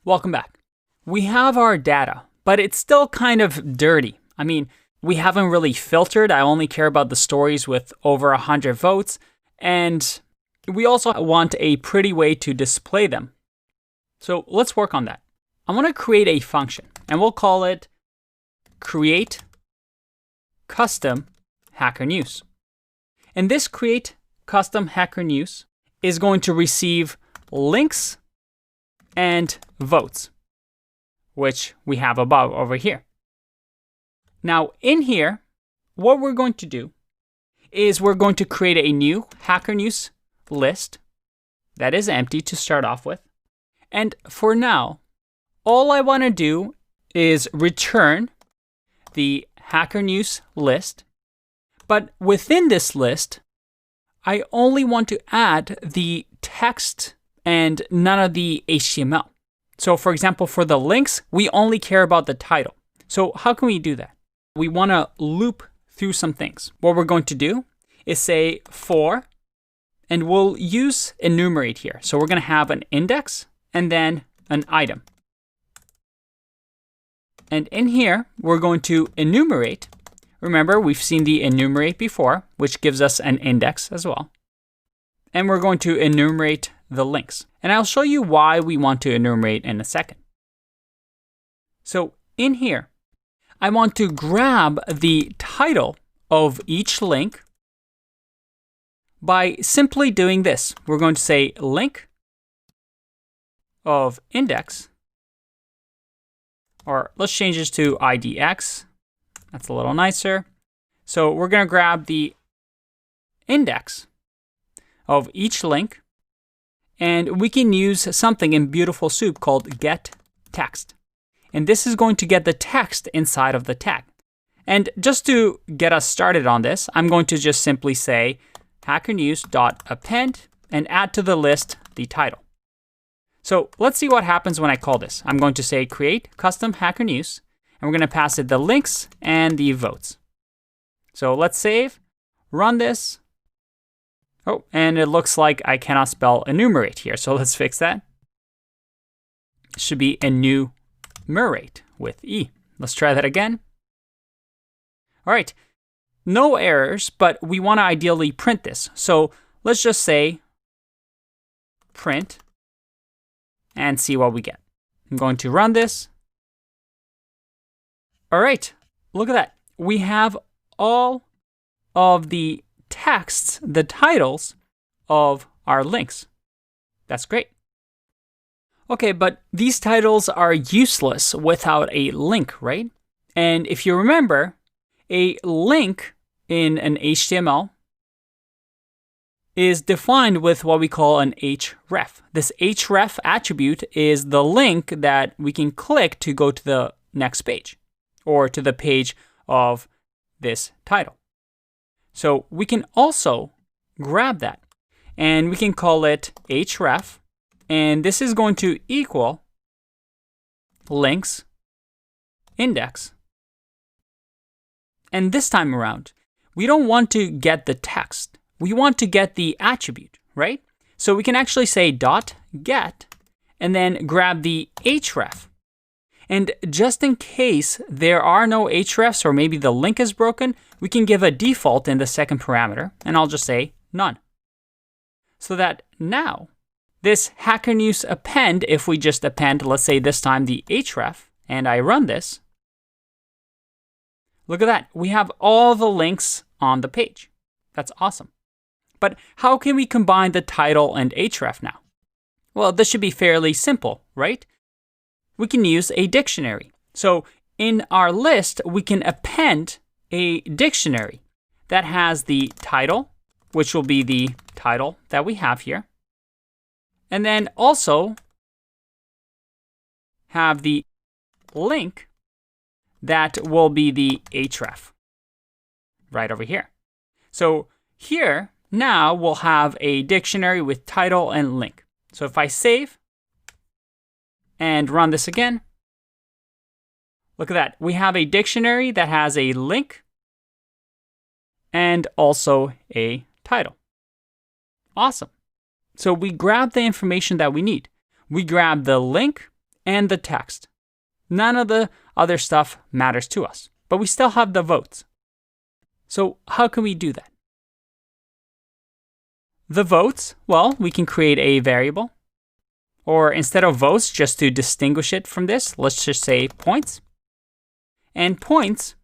Welcome back. We have our data, but it's still kind of dirty. I mean, we haven't really filtered. I only care about the stories with over 100 votes. And we also want a pretty way to display them. So let's work on that. I want to create a function, and we'll call it create custom Hacker News. And this create custom Hacker News is going to receive links and votes, which we have above over here. Now in here, what we're going to do is we're going to create a new Hacker News list that is empty to start off with. And for now, all I want to do is return the Hacker News list. But within this list, I only want to add the text and none of the HTML. So for example, for the links, we only care about the title. So how can we do that? We want to loop through some things. What we're going to do is say for, and we'll use enumerate here. So we're going to have an index and then an item. And in here, we're going to enumerate. Remember, we've seen the enumerate before, which gives us an index as well. And we're going to enumerate the links. And I'll show you why we want to enumerate in a second. So in here, I want to grab the title of each link by simply doing this. We're going to say link of index, or let's change this to IDX. That's a little nicer. So we're going to grab the index of each link, and we can use something in Beautiful Soup called get text. And this is going to get the text inside of the tag. And just to get us started on this, I'm going to just simply say hackernews.append and add to the list the title. So let's see what happens when I call this. I'm going to say create custom Hacker News, and we're going to pass it the links and the votes. So let's save, run this. Oh, and it looks like I cannot spell enumerate here. So let's fix that. It should be enumerate with E. Let's try that again. All right, no errors, but we want to ideally print this. So let's just say print and see what we get. I'm going to run this. All right, look at that. We have all of the texts, the titles of our links. That's great. Okay, but these titles are useless without a link, right? And if you remember, a link in an HTML is defined with what we call an href. This href attribute is the link that we can click to go to the next page or to the page of this title. So we can also grab that and we can call it href, and this is going to equal links index. And this time around, we don't want to get the text. We want to get the attribute, right? So we can actually say dot get and then grab the href. And just in case there are no hrefs or maybe the link is broken, we can give a default in the second parameter, and I'll just say none. So that now this Hacker News append, if we just append, let's say this time the href, and I run this, look at that. We have all the links on the page. That's awesome. But how can we combine the title and href now? Well, this should be fairly simple, right? We can use a dictionary. So in our list, we can append a dictionary that has the title, which will be the title that we have here, and then also have the link that will be the href right over here. So here, now we'll have a dictionary with title and link. So if I save and run this again, look at that. We have a dictionary that has a link and also a title. Awesome. So we grab the information that we need. We grab the link and the text. None of the other stuff matters to us, but we still have the votes. So how can we do that? The votes, well, we can create a variable. Or instead of votes, just to distinguish it from this, let's just say points. And points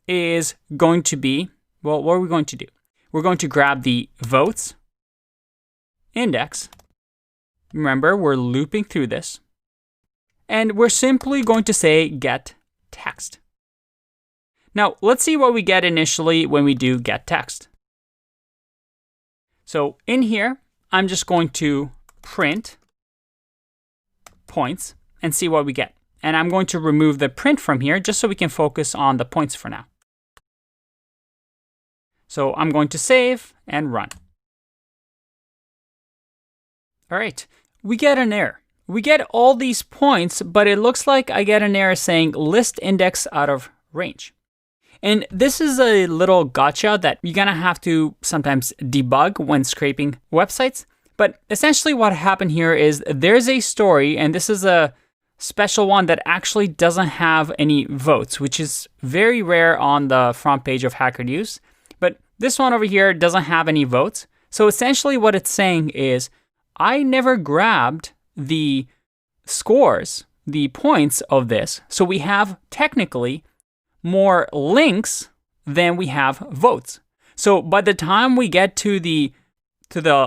is going to be, well, what are we going to do? We're going to grab the votes index. Remember, we're looping through this. And we're simply going to say get text. Now, let's see what we get initially when we do get text. So in here, I'm just going to print points and see what we get. And I'm going to remove the print from here just so we can focus on the points for now. So I'm going to save and run. All right, we get an error. We get all these points, but it looks like I get an error saying list index out of range. And this is a little gotcha that you're gonna have to sometimes debug when scraping websites. But essentially what happened here is there's a story, and this is a special one that actually doesn't have any votes, which is very rare on the front page of Hacker News. But this one over here doesn't have any votes. So essentially what it's saying is, I never grabbed the scores, the points of this. So we have technically more links than we have votes. So by the time we get to the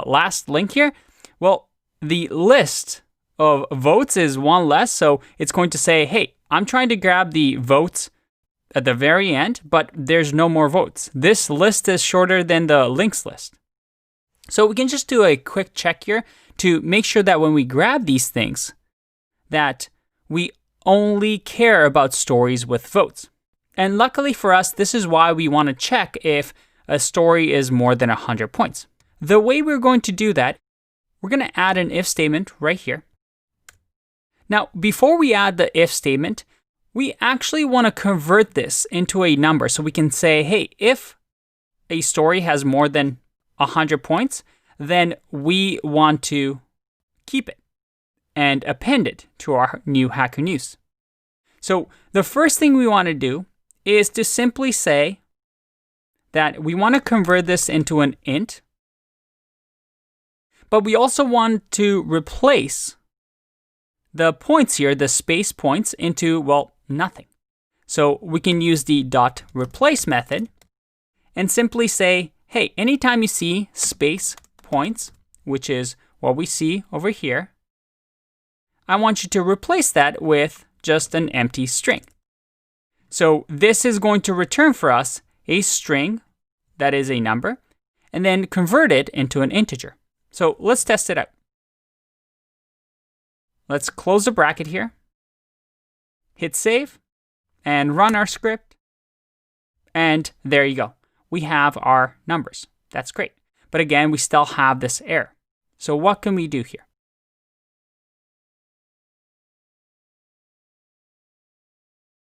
last link here, well, the list of votes is one less. So it's going to say, hey, I'm trying to grab the votes at the very end, but there's no more votes. This list is shorter than the links list. So we can just do a quick check here to make sure that when we grab these things, that we only care about stories with votes. And luckily for us, this is why we want to check if a story is more than 100 points. The way we're going to do that, we're going to add an if statement right here. Now, before we add the if statement, we actually want to convert this into a number. So we can say, hey, if a story has more than 100 points, then we want to keep it and append it to our new Hacker News. So the first thing we want to do is to simply say that we want to convert this into an int, but we also want to replace the points here, the space points, into, well, nothing. So we can use the .replace method and simply say, hey, anytime you see space points, which is what we see over here, I want you to replace that with just an empty string. So this is going to return for us a string that is a number, and then convert it into an integer. So let's test it out. Let's close the bracket here, hit save, and run our script. And there you go. We have our numbers. That's great. But again, we still have this error. So what can we do here?